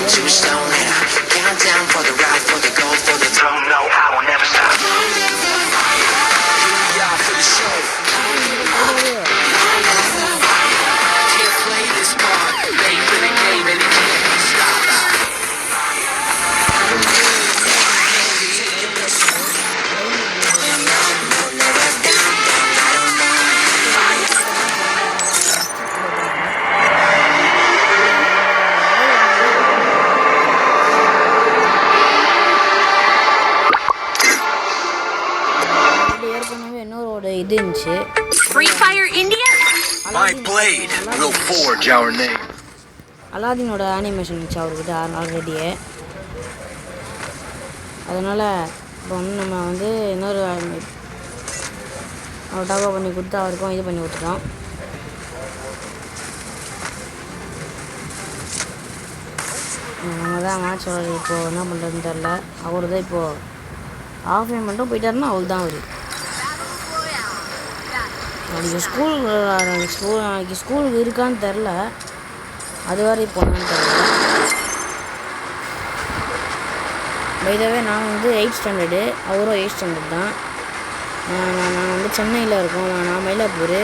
to the stone and I count down for the ride, for the gold, for the throne. No, I will never stop. Here we are for the show. Can't play this part. They play the game and it can't stop. Free Fire India? My blade will forge our name. அலாதீனோட animation இருந்துச்சு அவர்கிட்ட ஆல்ரெடியே. அதனால் இப்போ வந்து நம்ம வந்து இன்னொரு அவர் taco பண்ணி கொடுத்து அவருக்கும் இது பண்ணி விட்டுட்டோம். நம்ம தான் மேட்ச் இப்போது என்ன பண்ணுறதுன்னு தெரில. அவர் தான் இப்போது ஆஃப் டைம் மட்டும் போயிட்டாருன்னா அவருக்கு தான் அவர். நாளைக்கு ஸ்கூல் இருக்கான்னு தெரில. அது வரை இப்போ என்னன்னு தெரில. பைதவே நான் வந்து 8th ஸ்டாண்டர்டு, அவரும் 8th ஸ்டாண்டர்ட் தான். நான் வந்து சென்னையில் இருக்கோம். நான் மயிலாப்பூர்,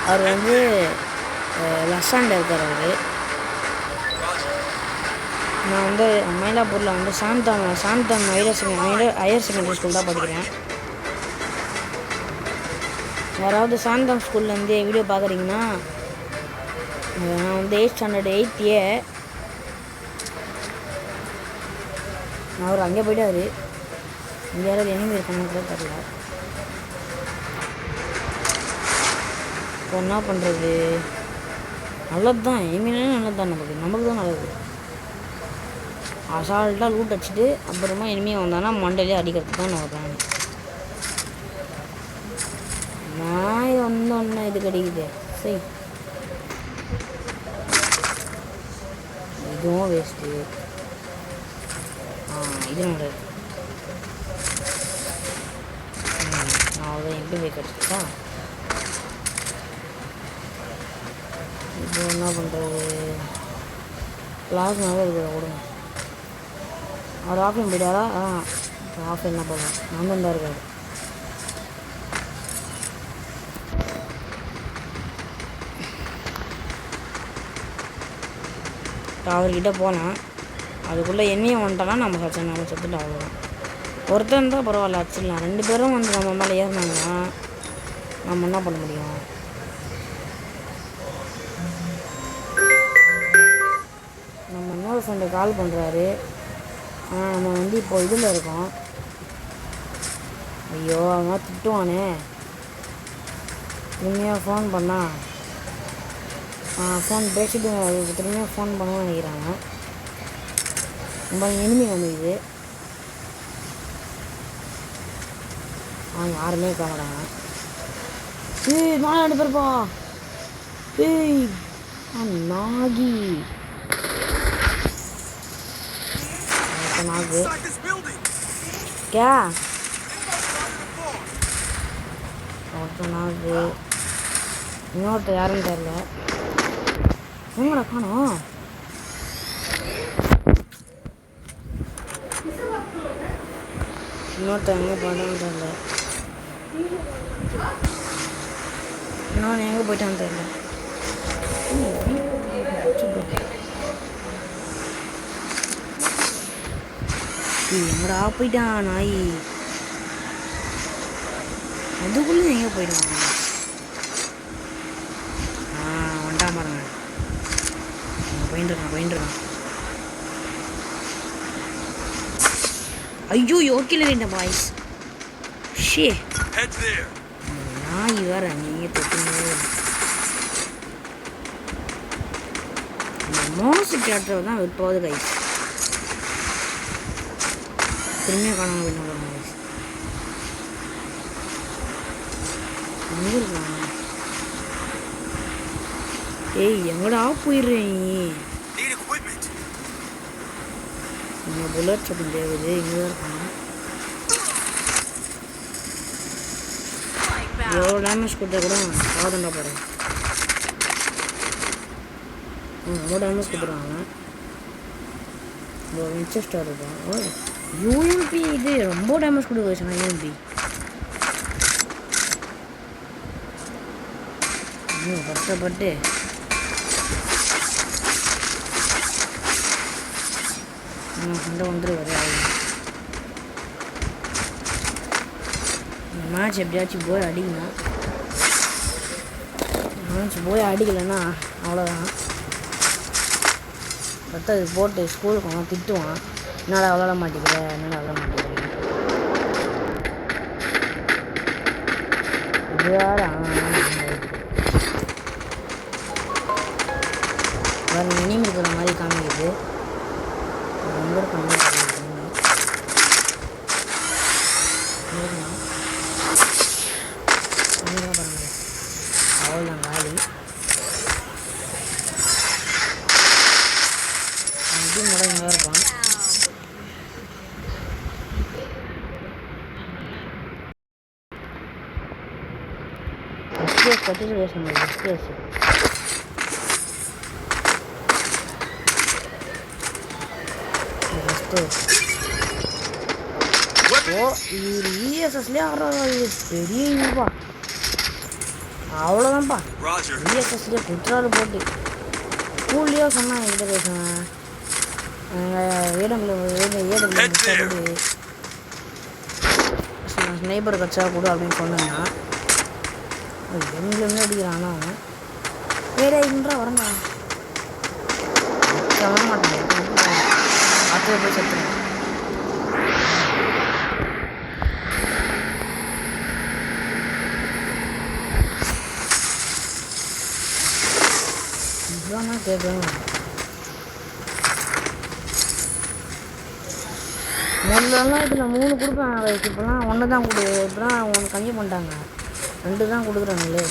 அவர் வந்து லசாண்டில் இருக்கார். அவர் நான் வந்து மயிலாப்பூரில் வந்து சாந்தம் ஹையர் செகண்டரி ஸ்கூல் தான் படிக்கிறேன். யாராவது சாந்தம் ஸ்கூல்லேருந்து வீடியோ பார்க்குறீங்கன்னா, நான் வந்து 8th ஸ்டாண்டர்டு 8th அவர் அங்கே போய்ட்டார். இங்கே யாராவது எனிமி இருக்கான்னு கூட தெரியல. இப்போ என்ன பண்ணுறது? நல்லது தான், எனிமினாலே நல்லது தான். நமக்கு தான் நல்லது. அசால்ட்டாக லூட் அடிச்சுட்டு அப்புறமா எனிமியை வந்தானா மண்டையிலே அடிக்கிறதுக்கு தான் நான் வரேன். நான் ஒன்று இது கிடைக்குது. சரி, இதுவும் வேஸ்ட்டு. இது நல்லது. அவ்வளோதான். எப்படி போய் கிடச்சிட்டா இப்போ என்ன பண்ணுறது? கிளாஸ்னாவே இருக்கிற கொடுங்க. அவர் ஆஃப்லைன் போயிட்டாரா? ஆஃப்லைன் தான் போகலாம். நான் தான் இருக்காரு. அவர்கிட்ட போனால் அதுக்குள்ளே எண்ணெயும் வந்துட்டோன்னா நம்ம செத்துட்டு அவ்வளோதான். ஒருத்தர் இருந்தால் பரவாயில்ல, அடிச்சிடலாம். 2 பேரும் வந்து நம்ம மேலே ஏறினாங்கன்னா நம்ம என்ன பண்ண முடியும்? நம்ம இன்னொரு ஃப்ரெண்டு கால் பண்ணுறாரு. ஆனால் நம்ம வந்து இப்போ இதில் இருக்கோம். ஐயோ, அவங்க திட்டுவானே. திரும்பியாக ஃபோன் பண்ணால் ஃபோன் பேசிட்டு அதுக்கு திரும்பியாக ஃபோன் பண்ணுவோன்னு நினைக்கிறாங்க. ரொம்ப இனிமே வந்துடுது. யாருமே காமடாங்க. நான் 2 பேருப்பா. நாகி நாகு கே நாகு இன்னொருத்தர் யாருன்னு தெரியல. உங்களோட காணோம். இன்னொருத்தர் எங்கே போயிட்டான்னு தெரியல. இன்னொன்று எங்கே போயிட்டான்னு தெரியல. எங்கடா போயிட்டான் நாய்? அதுக்குள்ளே எங்கே போயிடுவான்? வண்டான் பாருங்க. போயிட்டுருக்கான். ஐயோ, யோக்கில வேண்டாம் பாய்ஸ். ஷே, நாய் வேற நீங்கள் தொட்டு மோசு கேட்டது தான் விற்பாவது கைஸ். திரும்பியும் காணாமல் போயிட்டு கைஸ். எங்கே இருக்கான்? ஏய், எங்கடா போயிடுறேன் நீ? நீங்கள் புல்லட் ஷாப்பிங் தேவைது. இங்கே தான் இருக்காங்க. எவ்வளோ டேமேஜ் கொடுத்தா கூட சாதண்டா போகிறேன். ரொம்ப டேமேஜ் கொடுத்துருவாங்க. வின்செஸ்டர் இருக்கும். யூஎம்பி இது ரொம்ப டேமேஜ் கொடுக்குது சொன்னா யூஎம்பி. கஷ்டப்பட்டு சண்டை வந்துருவாரு. இந்த மேட்ச் எப்படியாச்சும் போய் அடிக்கணும். மேட்ச் போய் அடிக்கலைன்னா அவ்வளோதான். பத்தாவது போட்டு ஸ்கூலுக்கு அவன் திட்டுவான், என்னடா விளாட மாட்டேங்கிற, என்னடா விளாட மாட்டேங்கிறேன். இது வேறு வேறு இனிமே இருக்கிற மாதிரி காமிக்குது. ரொம்ப பண்ணி அவ்வளோதான் காலி. இது முடங்க இருப்பான். எஸ்கேஸ் கட்டிட்டு பேசணும். எஸ்கேஸ் ஓ இது இஎஸ்எஸ்லேயே ஆடுறாரு. பெரிய இனிப்பா அவ்வளோதான்ப்பா. இஎஸ்எஸ்லேயே குற்றாலு போட்டு ஸ்கூல்லையோ சொன்னான் என்கிட்ட பேசுவேன். நெய்பர் கட்சா கொடு அப்படின்னு சொன்னேன்னா எங்கேயுமே அடிக்கிறான். அவன் வேற இன்றா வரண்டா வர மாட்டான். பார்த்து போய் செத்துறேன். இதுதான் கேட்கணும். முதல்லலாம் இதில் 3 கொடுப்பேன். இப்போலாம் 1 தான் கொடு. இப்போலாம் 1 கம்மி பண்ணிட்டாங்க. 2 தான் கொடுக்குறாங்களே.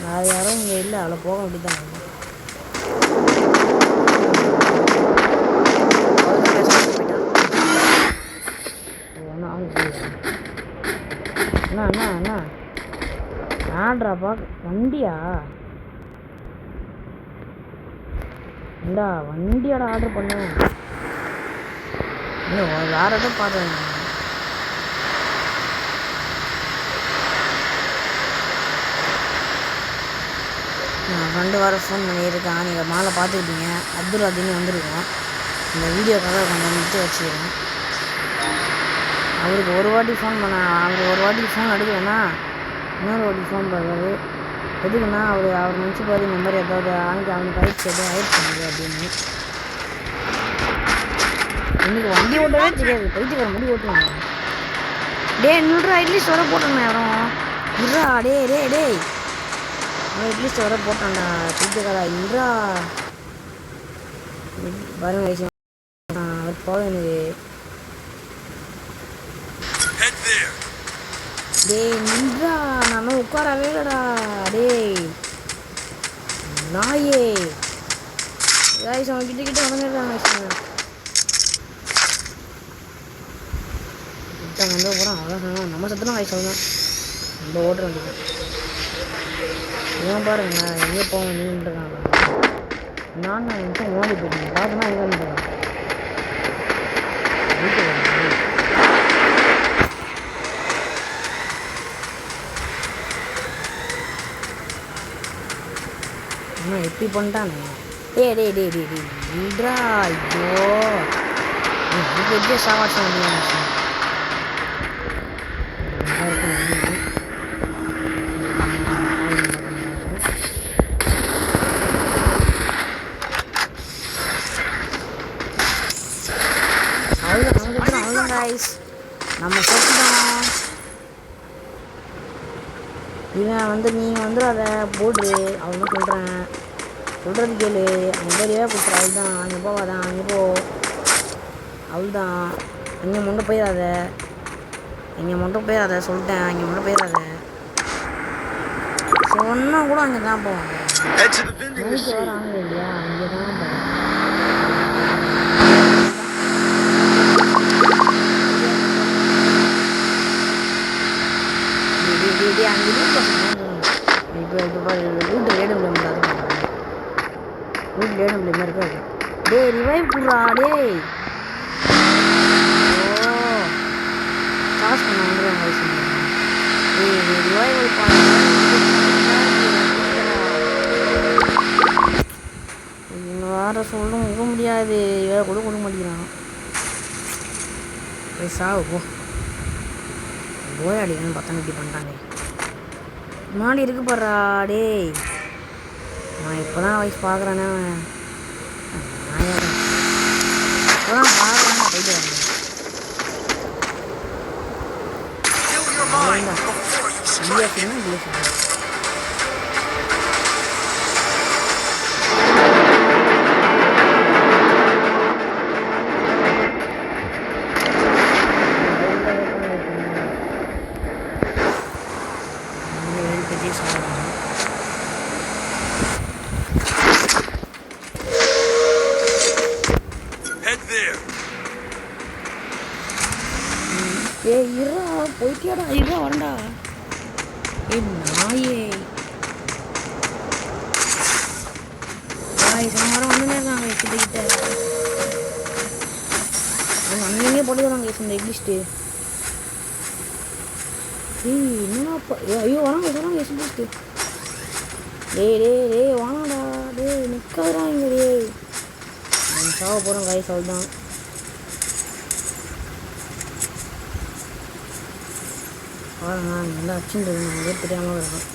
வேறு யாரும் இங்கே இல்லை. அவ்வளோ போக வேண்டியதான். அண்ணா அண்ணா அண்ணா ஆட்ராப்பா வண்டியா? இந்தா வண்டியோட ஆர்டர் பண்ணேன். இன்னும் வேற எதுவும் பார்த்தேன். நான் ஃப்ரெண்டு வர ஃபோன் பண்ணியிருக்கேன். நீங்கள் மாலை பார்த்துக்கிட்டீங்க. அப்துல் அதின்னு வந்திருக்கோம். இந்த வீடியோக்காக கொஞ்சம் நிறுத்தி வச்சுக்கிறேன். அவருக்கு ஒரு வாட்டி ஃபோன் பண்ணேன். அவர் ஒரு வாட்டி ஃபோன் எடுக்கலைன்னா இன்னொரு வாட்டி ஃபோன் பண்ணுறாரு. எதுக்குன்னா அவர் நினச்சிப்பாரு இந்த மாதிரி ஏதாவது அவனுக்கு ஆயிடுச்சு எதுவும் ஆயிடுச்சு அப்படின்னு. இன்னைக்கு வண்டி ஓட்டவே தெரியாது. பைத்தியக்கார வண்டி ஓட்டுவாங்க. நில்றா அட்லீஸ்ட் வர போட்டேன். யாரும் நில்றா. டே அட்லீஸ்ட் வர போட்டான்டா. பைத்தியக்காரா நில்றா. பாருங்க வயசு அவர் போக எனக்கு. நின்றா. நான் உட்காரவே இல்லைடா. நாயே காய்ஸ் அவன் கிட்ட வந்துடுறான். கிட்ட வந்து போகிறான். அவ்வளோ நம்ம சத்துனா காய்ஸ் தான் நம்ம ஓட்டுற வேண்டியது. இவன் பாருங்க எங்கே போவோம் நின்றுருக்காங்க. நான் நிமிஷம் ஓடி போயிட்டேன். பார்த்தோன்னா எங்கே இருந்துருக்கான். எப்படி பண்ணிட்டானே. டேடா ஐயோ எப்படி சாவாட்ச முடியும். அவ்வளோதான் காய்ஸ் நம்ம செத்துட்டோம். இவன் வந்து நீங்கள் வந்து அதை போடு அவன் சொல்கிறேன். சொல்கிறது கேளு. அங்கே போய் கொடுத்துரு. அவள்தான் அங்கே போவாதான். அங்கே போ அவள்தான். அங்கே மட்டும் போயிடாத சொல்லிட்டேன். அங்கே மட்டும் போயிடாத சொன்னால் கூட அங்கே தான் போவாங்க. நைட்டு வர ஆங்க இல்லையா அங்கே தான் போவேன். அங்கே இப்போ வீட்டு ரேடு முடியாது. வீட்டில் ஏடும் மாதிரி இருக்காது. டேய் ரிவைவ் குடுறா டேய். ஓ காசு பண்ண வந்துடுவாங்க வயசு. டேய் ரிவைவ் வேறு சொல்ல முடியாது. வேறு கூட கொடுக்க மாட்டேங்கிறான். சாவு போ. போய் அடிக்கணும்னு பார்த்தா இப்படி பண்ணிட்டாங்க. முன்னாடி இருக்கு பாடுறா டேய். நான் இப்போ தான் வயசு பார்க்குறேன்னா இப்போ தான் பார்க்குறேன்னா போயிட்டு வரேன். ஏய் இரா போயிட்டியாடா. இரா வரண்டா. ஏ நாயே வாரம் வந்துனே இருக்காங்க கிட்ட. அவங்க அங்கேயே போட்டு வராங்க இந்த எக்லிஸ்ட்டு. ஏய் என்னப்பா ஐயோ வராங்க எக்லிஸ்ட்டு. டேய் வாங்கடா டேய் நிற்காதான் இங்கே டேய். நான் சாவ போகிறேன் காய் சால் தான். பாருங்க நல்லா அச்சுன்றது நான் தெரியாமல் இருக்கேன்.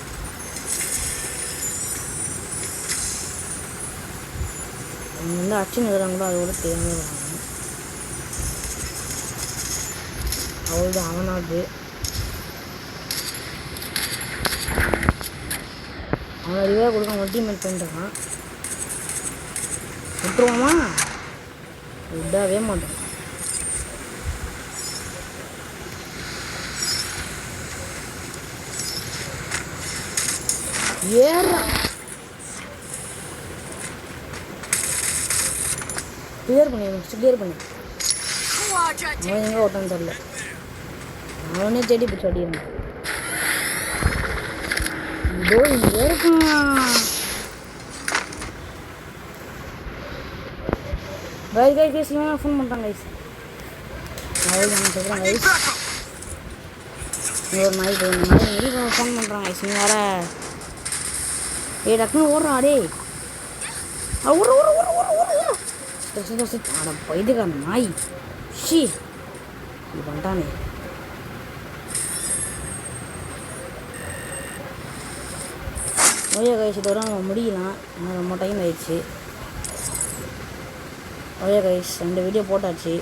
அவங்க வந்து அச்சுன்னு இருக்கிறாங்களோ அதை கூட தெரியாமல் இருக்காங்க. அவ்வளோதான் அவனாது. அவனை ரிவே கொடுக்க அவன் டீம்மேட் பண்ணிட்டுருக்கான். விட்டுருவோமா? விடவே மாட்டோம். ஏறா கிளியர் பண்ணி அவன் எங்கே ஓட்டான்னு தெரில. அவனே தேடி பிடிச்சி அடியிருந்தான். இதோ இங்கே இருக்கான். கைஸ் இவன் ஃபோன் பண்ணுறான் கைஸ். நான் சொல்கிறேன் கைஸ். ஒரு நாளைக்கு ஃபோன் பண்ணுறான் கைஸ். நீ வேற ஏ டக்குன்னு ஓடுறா டே. அட பைதுக்கான நாய் ஷி இது பண்ணிட்டானே. ஓயா கைஸ் இதோட நம்ம முடியலாம். இன்னும் ரொம்ப டைம் ஆயிடுச்சு. ஓயா கைஸ் 2 வீடியோ போட்டாச்சு.